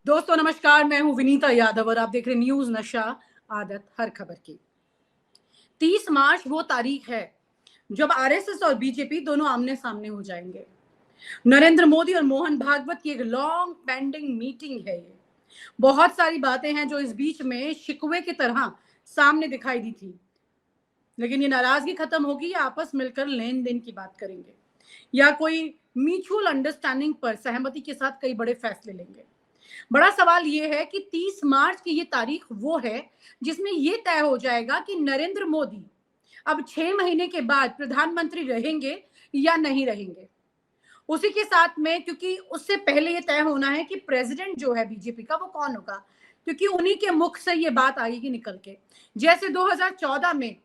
दोस्तों नमस्कार, मैं हूं विनीता यादव और आप देख रहे न्यूज नशा आदत हर खबर की। 30 मार्च वो तारीख है जब आरएसएस और बीजेपी दोनों आमने सामने हो जाएंगे। नरेंद्र मोदी और मोहन भागवत की एक लॉन्ग पेंडिंग मीटिंग है। ये बहुत सारी बातें हैं जो इस बीच में शिकवे की तरह सामने दिखाई दी थी, लेकिन ये नाराजगी खत्म होगी या आपस मिलकर लेन देन की बात करेंगे या कोई म्यूचुअल अंडरस्टैंडिंग पर सहमति के साथ कई बड़े फैसले लेंगे। बड़ा सवाल ये है कि 30 मार्च की ये तारीख वो है जिसमें ये तय हो जाएगा कि नरेंद्र मोदी अब 6 महीने के बाद प्रधानमंत्री रहेंगे या नहीं रहेंगे। उसी के साथ में, क्योंकि उससे पहले ये तय होना है कि प्रेसिडेंट जो है बीजेपी का वो कौन होगा, क्योंकि उन्हीं के मुख से ये बात आएगी निकल के। जैसे 2014 में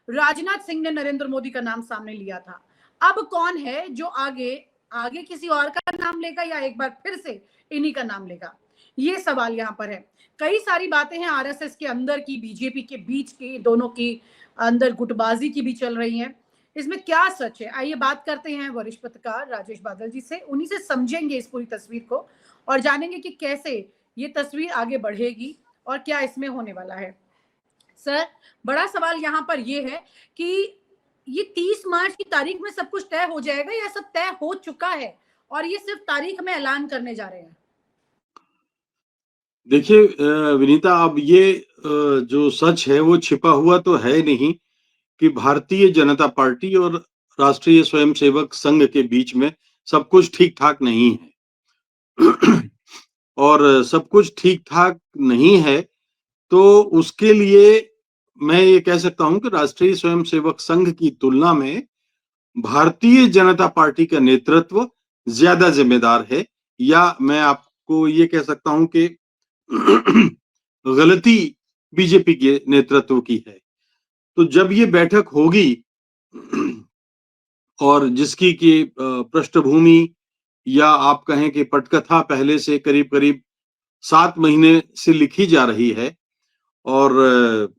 राजनाथ सिंह ने नरेंद्र मोदी का नाम सामने लिया था, अब कौन है जो आगे आगे किसी और का नाम लेगा या एक बार फिर से इन्हीं का नाम लेगा, ये सवाल यहाँ पर है। कई सारी बातें हैं आरएसएस के अंदर की, बीजेपी के बीच की, दोनों की अंदर गुटबाजी की भी चल रही है। इसमें क्या सच है, आइए बात करते हैं वरिष्ठ पत्रकार राजेश बादल जी से। उन्हीं से समझेंगे इस पूरी तस्वीर को और जानेंगे कि कैसे ये तस्वीर आगे बढ़ेगी और क्या इसमें होने वाला है। सर, बड़ा सवाल यहाँ पर ये है कि ये 30 मार्च की तारीख में सब कुछ तय हो जाएगा या सब तय हो चुका है और ये सिर्फ तारीख में ऐलान करने जा रहे हैं? देखिए विनीता, अब ये जो सच है वो छिपा हुआ तो है नहीं कि भारतीय जनता पार्टी और राष्ट्रीय स्वयंसेवक संघ के बीच में सब कुछ ठीक ठाक नहीं है। और सब कुछ ठीक ठाक नहीं है तो उसके लिए मैं ये कह सकता हूं कि राष्ट्रीय स्वयंसेवक संघ की तुलना में भारतीय जनता पार्टी का नेतृत्व ज्यादा जिम्मेदार है, या मैं आपको ये कह सकता हूं कि गलती बीजेपी के नेतृत्व की है। तो जब ये बैठक होगी और जिसकी की पृष्ठभूमि या आप कहें कि पटकथा पहले से करीब करीब 7 महीने से लिखी जा रही है, और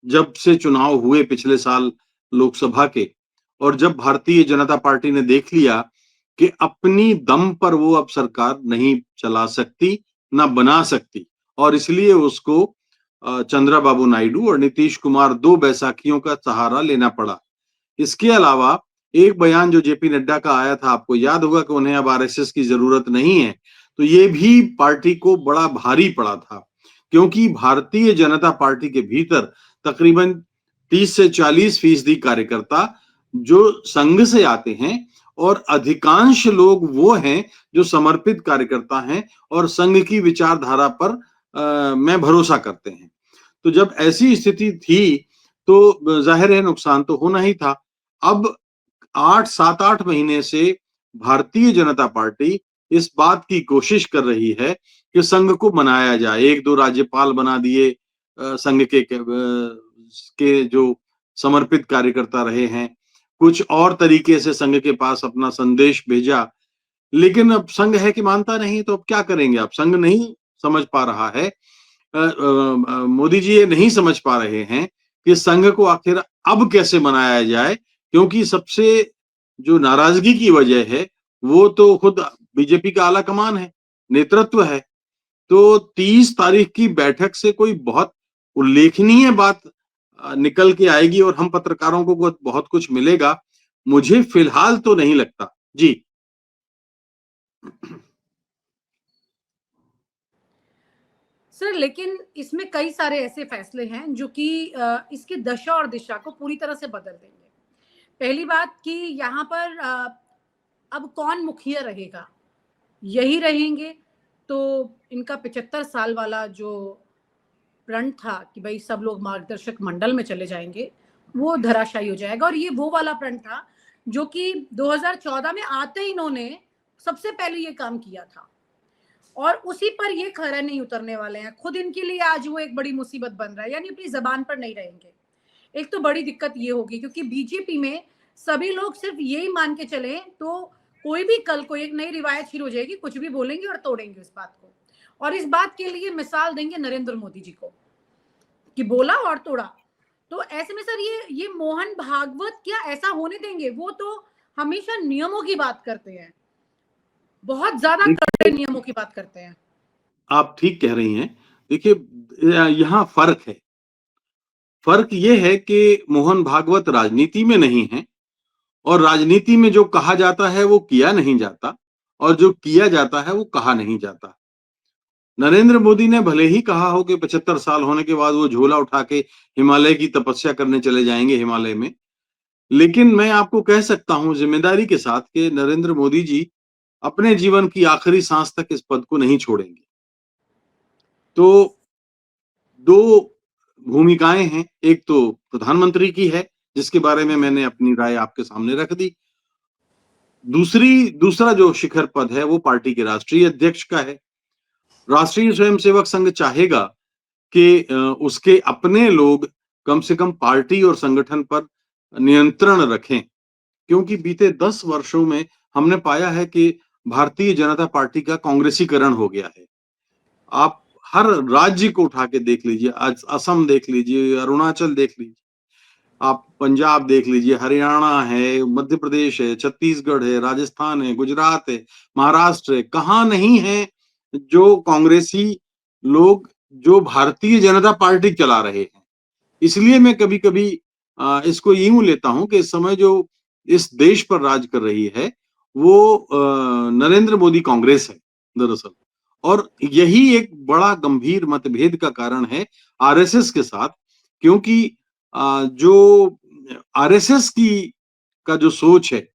जब से चुनाव हुए पिछले साल लोकसभा के, और जब भारतीय जनता पार्टी ने देख लिया कि अपनी दम पर वो अब सरकार नहीं चला सकती, ना बना सकती, और इसलिए उसको चंद्रबाबू नायडू और नीतीश कुमार दो बैसाखियों का सहारा लेना पड़ा। इसके अलावा एक बयान जो जेपी नड्डा का आया था, आपको याद होगा कि उन्हें अब आरएसएस की जरूरत नहीं है, तो ये भी पार्टी को बड़ा भारी पड़ा था, क्योंकि भारतीय जनता पार्टी के भीतर तकरीबन 30 से 40% कार्यकर्ता जो संघ से आते हैं और अधिकांश लोग वो हैं जो समर्पित कार्यकर्ता हैं और संघ की विचारधारा पर में भरोसा करते हैं। तो जब ऐसी स्थिति थी तो जाहिर है नुकसान तो होना ही था। अब 7-8 महीने से भारतीय जनता पार्टी इस बात की कोशिश कर रही है कि संघ को बनाया जाए। एक दो राज्यपाल बना दिए संघ के जो समर्पित कार्यकर्ता रहे हैं, कुछ और तरीके से संघ के पास अपना संदेश भेजा, लेकिन अब संघ है कि मानता नहीं, तो अब क्या करेंगे। अब संघ नहीं समझ पा रहा है, मोदी जी ये नहीं समझ पा रहे हैं कि संघ को आखिर अब कैसे बनाया जाए, क्योंकि सबसे जो नाराजगी की वजह है वो तो खुद बीजेपी का आला कमान है, नेतृत्व है। तो 30 तारीख की बैठक से कोई बहुत उल्लेखनीय बात निकल के आएगी और हम पत्रकारों को बहुत कुछ मिलेगा, मुझे फिलहाल तो नहीं लगता जी। सर, लेकिन इसमें कई सारे ऐसे फैसले हैं जो कि इसकी दशा और दिशा को पूरी तरह से बदल देंगे। पहली बात कि यहाँ पर अब कौन मुखिया रहेगा, यही रहेंगे तो इनका 75 साल वाला जो प्रण था कि भाई सब लोग मार्गदर्शक मंडल में चले जाएंगे, वो धराशायी हो जाएगा। और ये वो वाला प्रण था जो कि 2014 में आते ही इन्होंने सबसे पहले ये काम किया था और उसी पर ये खरा नहीं उतरने वाले हैं। खुद इनके लिए आज वो एक बड़ी मुसीबत बन रहा है, यानी अपनी जबान पर नहीं रहेंगे। एक तो बड़ी दिक्कत ये होगी क्योंकि बीजेपी में सभी लोग सिर्फ यही मान के चले तो कोई भी कल को एक नई रिवायत शुरू हो जाएगी, कुछ भी बोलेंगे और तोड़ेंगे इस बात को। और इस बात के लिए मिसाल देंगे नरेंद्र मोदी जी को कि बोला और तोड़ा। तो ऐसे में सर ये मोहन भागवत क्या ऐसा होने देंगे? वो तो हमेशा नियमों की बात करते हैं, बहुत ज्यादा कड़े नियमों की बात करते हैं। आप ठीक कह रही हैं। देखिए यहाँ फर्क है। फर्क ये है कि मोहन भागवत राजनीति में नहीं है और राजनीति में जो कहा जाता है वो किया नहीं जाता और जो किया जाता है वो कहा नहीं जाता। नरेंद्र मोदी ने भले ही कहा हो कि 75 साल होने के बाद वो झोला उठा के हिमालय की तपस्या करने चले जाएंगे हिमालय में, लेकिन मैं आपको कह सकता हूं जिम्मेदारी के साथ कि नरेंद्र मोदी जी अपने जीवन की आखिरी सांस तक इस पद को नहीं छोड़ेंगे। तो दो भूमिकाएं हैं, एक तो प्रधानमंत्री की है जिसके बारे में मैंने अपनी राय आपके सामने रख दी। दूसरा जो शिखर पद है वो पार्टी के राष्ट्रीय अध्यक्ष का है। राष्ट्रीय स्वयंसेवक संघ चाहेगा कि उसके अपने लोग कम से कम पार्टी और संगठन पर नियंत्रण रखें, क्योंकि बीते 10 वर्षों में हमने पाया है कि भारतीय जनता पार्टी का कांग्रेसीकरण हो गया है। आप हर राज्य को उठा के देख लीजिए, आज असम देख लीजिए, अरुणाचल देख लीजिए, आप पंजाब देख लीजिए, हरियाणा है, मध्य प्रदेश है, छत्तीसगढ़ है, राजस्थान है, गुजरात है, महाराष्ट्र है, कहाँ नहीं है जो कांग्रेसी लोग जो भारतीय जनता पार्टी चला रहे हैं। इसलिए मैं कभी-कभी इसको यूं लेता हूं कि इस समय जो इस देश पर राज कर रही है वो नरेंद्र मोदी कांग्रेस है दरअसल। और यही एक बड़ा गंभीर मतभेद का कारण है आरएसएस के साथ, क्योंकि जो आरएसएस की का जो सोच है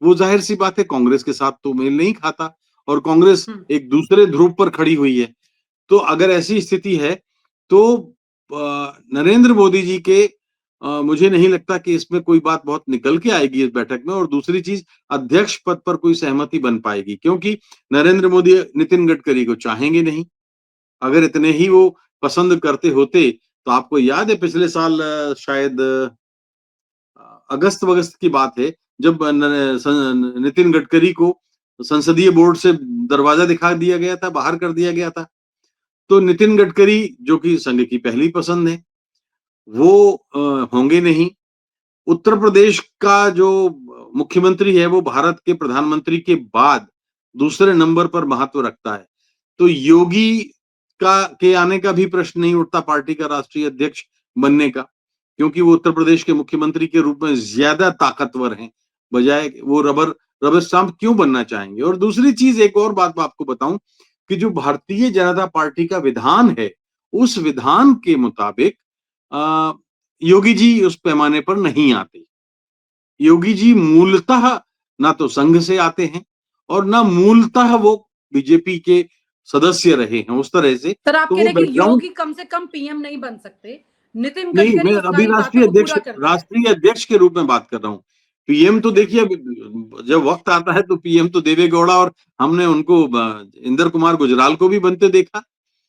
वो जाहिर सी बात है कांग्रेस के साथ तो मेल नहीं खाता और कांग्रेस एक दूसरे ध्रुव पर खड़ी हुई है। तो अगर ऐसी स्थिति है तो नरेंद्र मोदी जी के मुझे नहीं लगता कि इसमें कोई बात बहुत निकल के आएगी इस बैठक में। और दूसरी चीज, अध्यक्ष पद पर कोई सहमति बन पाएगी, क्योंकि नरेंद्र मोदी नितिन गडकरी को चाहेंगे नहीं। अगर इतने ही वो पसंद करते होते तो आपको याद है पिछले साल शायद अगस्त वगस्त की बात है जब नितिन गडकरी को संसदीय बोर्ड से दरवाजा दिखा दिया गया था, बाहर कर दिया गया था। तो नितिन गडकरी जो कि संघ की पहली पसंद है वो होंगे नहीं। उत्तर प्रदेश का जो मुख्यमंत्री है वो भारत के प्रधानमंत्री के बाद दूसरे नंबर पर महत्व रखता है। तो योगी का के आने का भी प्रश्न नहीं उठता पार्टी का राष्ट्रीय अध्यक्ष बनने का, क्योंकि वो उत्तर प्रदेश के मुख्यमंत्री के रूप में ज्यादा ताकतवर हैं, बजाय वो रबर रबर स्टाम्प क्यों बनना चाहेंगे। और दूसरी चीज, एक और बात मैं आपको बताऊं कि जो भारतीय जनता पार्टी का विधान है उस विधान के मुताबिक योगी जी उस पैमाने पर नहीं आते। योगी जी मूलतः ना तो संघ से आते हैं और ना मूलतः वो बीजेपी के सदस्य रहे हैं उस तरह से। सर आप तो कह वो रहे हैं कि बैकग्राउंड योगी कम से कम पीएम नहीं बन सकते, नितिन नहीं, गडकरी मैं उस अभी सारी बातों को पूरा करता है। राष्ट्रीय अध्यक्ष के रूप में बात कर रहा हूँ। पीएम तो देखिए जब वक्त आता है तो पीएम तो देवेगौड़ा और हमने उनको इंदर कुमार गुजराल को भी बनते देखा।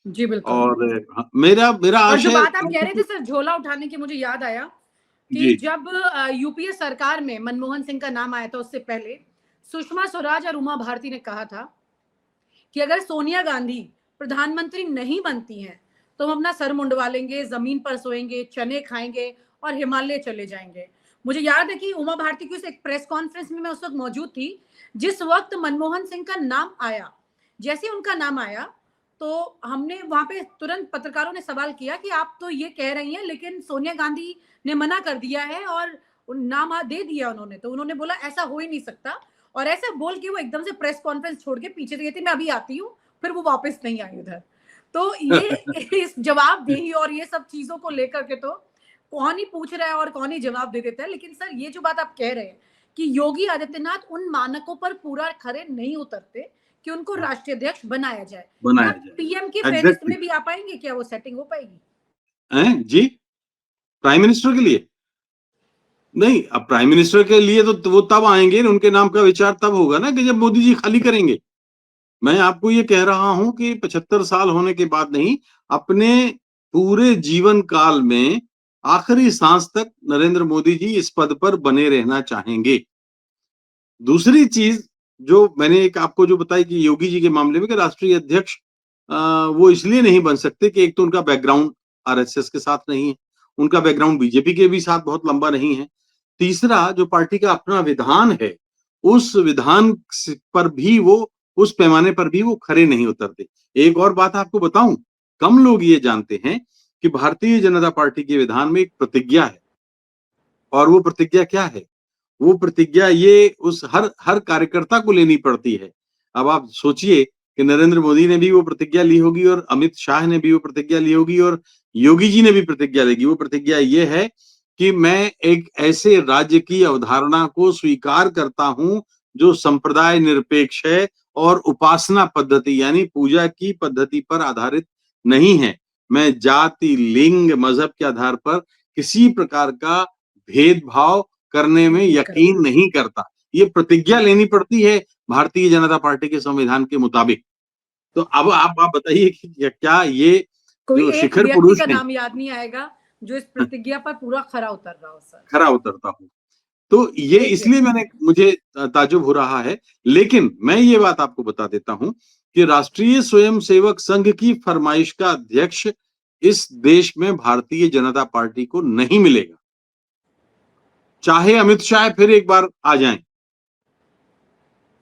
जी बिल्कुल। और मेरा मेरा और जो आशय बात आप कह रहे थे सर झोला उठाने की, मुझे याद आया कि जी जब यूपीए सरकार में मनमोहन सिंह का नाम आया था उससे पहले सुषमा स्वराज और उमा भारती ने कहा था कि अगर सोनिया गांधी प्रधानमंत्री नहीं बनती हैं तो हम अपना सर मुंडवा लेंगे, जमीन पर सोएंगे, चने खाएंगे और हिमालय चले जाएंगे। मुझे याद है कि उमा भारती की उस एक प्रेस कॉन्फ्रेंस में मैं उस वक्त मौजूद थी जिस वक्त मनमोहन सिंह का नाम आया। जैसे उनका नाम आया तो हमने वहां पे तुरंत पत्रकारों ने सवाल किया कि आप तो ये कह रही हैं लेकिन सोनिया गांधी ने मना कर दिया है और नाम दे दिया उन्होंने। तो उन्होंने बोला ऐसा हो ही नहीं सकता, और ऐसे बोल के वो एकदम से प्रेस कॉन्फ्रेंस छोड़ के पीछे से गई थी, मैं अभी आती हूँ, फिर वो वापस नहीं आई उधर। तो ये इस जवाबदेही और ये सब चीजों को लेकर के तो कौन ही पूछ रहा है और कौन ही जवाब दे देता है। लेकिन सर ये जो बात आप कह रहे हैं कि योगी आदित्यनाथ उन मानकों पर पूरा खरे नहीं उतरते कि उनको राष्ट्रीय अध्यक्ष बनाया जाए, बनाया क्या जाए पीएम की फेरिस्त एग्जैक्टली में भी आ पाएंगे? क्या वो सेटिंग हो पाएगी? हैं जी, प्राइम मिनिस्टर के लिए नहीं। अब प्राइम मिनिस्टर के लिए तो वो तब आएंगे, उनके नाम का विचार तब होगा ना कि जब मोदी जी खाली करेंगे। मैं आपको ये कह रहा हूं कि 75 साल होने के बाद नहीं, अपने पूरे जीवन काल में आखिरी सांस तक नरेंद्र मोदी जी इस पद पर बने रहना चाहेंगे। दूसरी चीज जो मैंने एक आपको जो बताई कि योगी जी के मामले में कि राष्ट्रीय अध्यक्ष वो इसलिए नहीं बन सकते कि एक तो उनका बैकग्राउंड आरएसएस के साथ नहीं है, उनका बैकग्राउंड बीजेपी के भी साथ बहुत लंबा नहीं है। तीसरा, जो पार्टी का अपना विधान है उस विधान पर भी वो उस पैमाने पर भी वो खरे नहीं उतरते। एक और बात आपको बताऊं, कम लोग ये जानते हैं कि भारतीय जनता पार्टी के विधान में एक प्रतिज्ञा है, और वो प्रतिज्ञा क्या है? वो प्रतिज्ञा ये उस हर हर कार्यकर्ता को लेनी पड़ती है। अब आप सोचिए कि नरेंद्र मोदी ने भी वो प्रतिज्ञा ली होगी, और अमित शाह ने भी वो प्रतिज्ञा ली होगी, और योगी जी ने भी प्रतिज्ञा लेगी। वो प्रतिज्ञा ये है कि मैं एक ऐसे राज्य की अवधारणा को स्वीकार करता हूं जो संप्रदाय निरपेक्ष है और उपासना पद्धति यानी पूजा की पद्धति पर आधारित नहीं है। मैं जाति, लिंग, मजहब के आधार पर किसी प्रकार का भेदभाव करने में नहीं यकीन नहीं करता। ये प्रतिज्ञा लेनी पड़ती है भारतीय जनता पार्टी के संविधान के मुताबिक। तो अब आप बताइए कि क्या ये कोई जो एक शिखर व्यक्ति पुरुष का हैं, नाम याद नहीं आएगा जो इस प्रतिज्ञा पर पूरा खरा उतर रहा हो सर। खरा उतरता हूँ। तो ये एक इसलिए व्यक्ति। मुझे ताज्जुब हो रहा है। लेकिन मैं ये बात आपको बता देता हूं कि राष्ट्रीय स्वयंसेवक संघ की फरमाइश का अध्यक्ष इस देश में भारतीय जनता पार्टी को नहीं मिलेगा, चाहे अमित शाह फिर एक बार आ जाएं।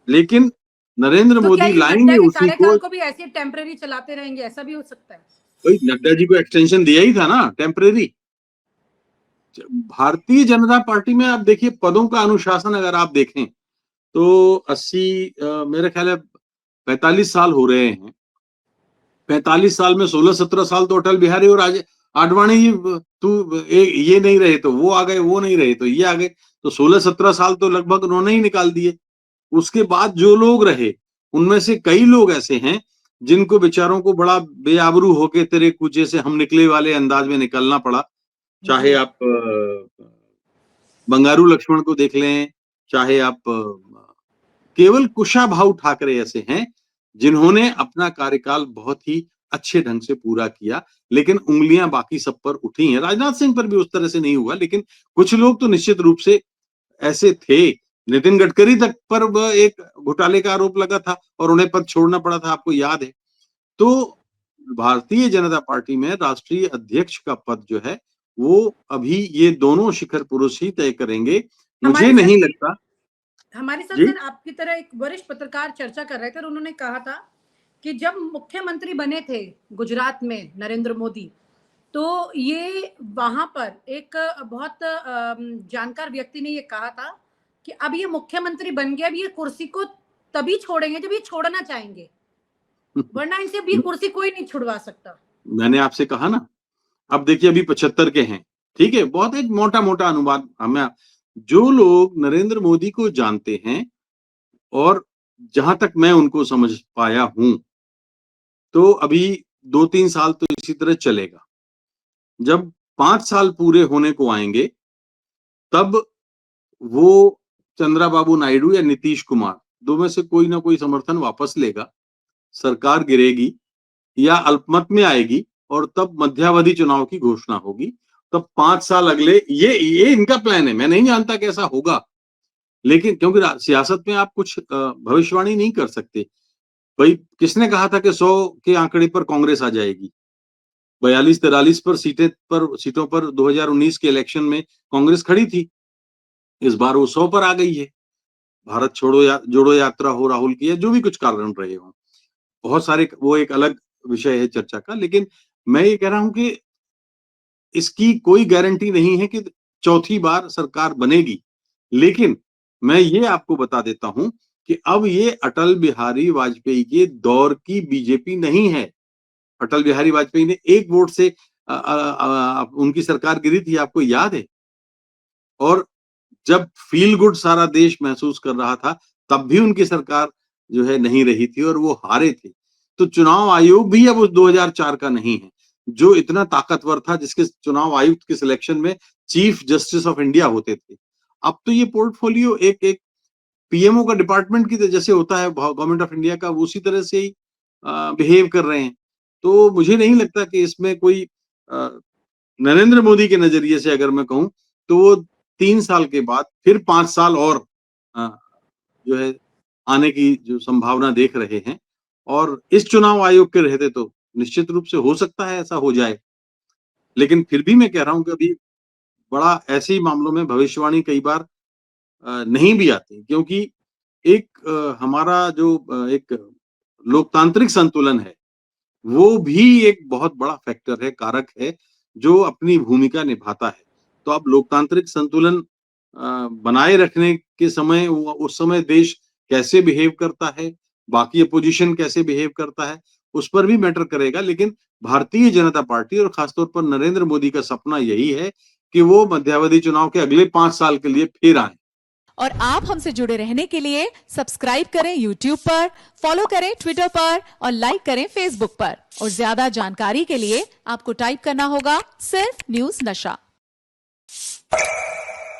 लेकिन नरेंद्र तो क्या मोदी ये नड्डा लाएंगे के उसी को। कार्यकाल को भी ऐसे टेम्परेरी चलाते रहेंगे, ऐसा भी हो सकता है? भाई नड्डा जी को एक्सटेंशन दिया ही था ना टेम्परेरी। भारतीय जनता पार्टी में आप देखिए पदों का अनुशासन अगर आप देखें तो 80 मेरे ख्याल है 45 साल हो रहे हैं। 45 साल में 16-17 साल तो अटल बिहारी और आज आडवाणी जी, ये नहीं रहे तो वो आ गए, वो नहीं रहे तो ये आ गए, तो 16-17 साल तो लगभग उन्होंने ही निकाल दिए। उसके बाद जो लोग रहे उनमें से कई लोग ऐसे हैं जिनको बेचारों को बड़ा बेआबरू होके तेरे कूचे से हम निकले वाले अंदाज में निकलना पड़ा। चाहे जी। आप बंगारू लक्ष्मण को देख लें, चाहे आप केवल कुशाभाऊ ठाकरे ऐसे हैं जिन्होंने अपना कार्यकाल बहुत ही अच्छे ढंग से पूरा किया, लेकिन उंगलियां बाकी सब पर उठी हैं। राजनाथ सिंह पर भी उस तरह से नहीं हुआ, लेकिन कुछ लोग तो निश्चित रूप से ऐसे थे। नितिन गडकरी तक पर एक घोटाले का आरोप लगा था और उन्हें पद छोड़ना पड़ा था, आपको याद है। तो भारतीय जनता पार्टी में राष्ट्रीय अध्यक्ष का पद जो है वो अभी ये दोनों शिखर पुरुष ही तय करेंगे। मुझे हमारे नहीं साथ लगता। हमारे साथ जी, सर आपकी तरह एक वरिष्ठ पत्रकार चर्चा कर रहे थे और उन्होंने कहा था कि जब मुख्यमंत्री बने थे गुजरात में नरेंद्र मोदी, तो ये वहां पर एक बहुत जानकार व्यक्ति ने ये कहा था कि अब ये मुख्यमंत्री बन गया, अब ये कुर्सी को तभी छोड़ेंगे जब ये छोड़ना चाहेंगे, वरना इनसे अब ये कुर्सी कोई नहीं छुड़वा सकता। मैंने आपसे कहा ना, अब देखिए अभी 75 के हैं, ठीक है, बहुत एक मोटा मोटा अनुवाद हमें। जो लोग नरेंद्र मोदी को जानते हैं और जहां तक मैं उनको समझ पाया हूं, तो अभी 2-3 साल तो इसी तरह चलेगा। जब 5 साल पूरे होने को आएंगे तब वो चंद्राबाबू नायडू या नीतीश कुमार दो में से कोई ना कोई समर्थन वापस लेगा, सरकार गिरेगी या अल्पमत में आएगी, और तब मध्यावधि चुनाव की घोषणा होगी। तब 5 साल अगले ये इनका प्लान है। मैं नहीं जानता कैसा होगा, लेकिन क्योंकि सियासत में आप कुछ भविष्यवाणी नहीं कर सकते। भाई किसने कहा था कि 100 के आंकड़े पर कांग्रेस आ जाएगी? 42-43 पर सीटों पर 2019 के इलेक्शन में कांग्रेस खड़ी थी। इस बार वो 100 पर आ गई है। भारत जोड़ो यात्रा हो राहुल की, या जो भी कुछ कारण रहे हो, बहुत सारे, वो एक अलग विषय है चर्चा का। लेकिन मैं ये कह रहा हूं कि इसकी कोई गारंटी नहीं है कि चौथी बार सरकार बनेगी। लेकिन मैं ये आपको बता देता हूं कि अब ये अटल बिहारी वाजपेयी के दौर की बीजेपी नहीं है। अटल बिहारी वाजपेयी ने एक वोट से उनकी सरकार गिरी थी, आपको याद है। और जब फील गुड सारा देश महसूस कर रहा था, तब भी उनकी सरकार जो है नहीं रही थी और वो हारे थे। तो चुनाव आयोग भी अब उस 2004 का नहीं है जो इतना ताकतवर था, जिसके चुनाव आयुक्त के सिलेक्शन में चीफ जस्टिस ऑफ इंडिया होते थे। अब तो ये पोर्टफोलियो एक एक पीएमओ का डिपार्टमेंट की जैसे होता है गवर्नमेंट ऑफ इंडिया का, उसी तरह से ही बिहेव कर रहे हैं। तो मुझे नहीं लगता कि इसमें कोई नरेंद्र मोदी के नजरिए से अगर मैं कहूं तो वो 3 साल के बाद फिर 5 साल और अ, जो है आने की जो संभावना देख रहे हैं। और इस चुनाव आयोग के रहते तो निश्चित रूप से हो सकता है ऐसा हो जाए। लेकिन फिर भी मैं कह रहा हूं कि अभी बड़ा ऐसे ही मामलों में भविष्यवाणी कई बार नहीं भी आती, क्योंकि एक हमारा जो एक लोकतांत्रिक संतुलन है, वो भी एक बहुत बड़ा फैक्टर है, कारक है, जो अपनी भूमिका निभाता है। तो अब लोकतांत्रिक संतुलन बनाए रखने के समय उस समय देश कैसे बिहेव करता है, बाकी अपोजिशन कैसे बिहेव करता है, उस पर भी मैटर करेगा। लेकिन भारतीय जनता पार्टी और खासतौर पर नरेंद्र मोदी का सपना यही है कि वो मध्यावधि चुनाव के अगले 5 साल के लिए फिर आएँ। और आप हमसे जुड़े रहने के लिए सब्सक्राइब करें YouTube पर, फॉलो करें Twitter पर और लाइक करें Facebook पर। और ज्यादा जानकारी के लिए आपको टाइप करना होगा सिर्फ न्यूज नशा।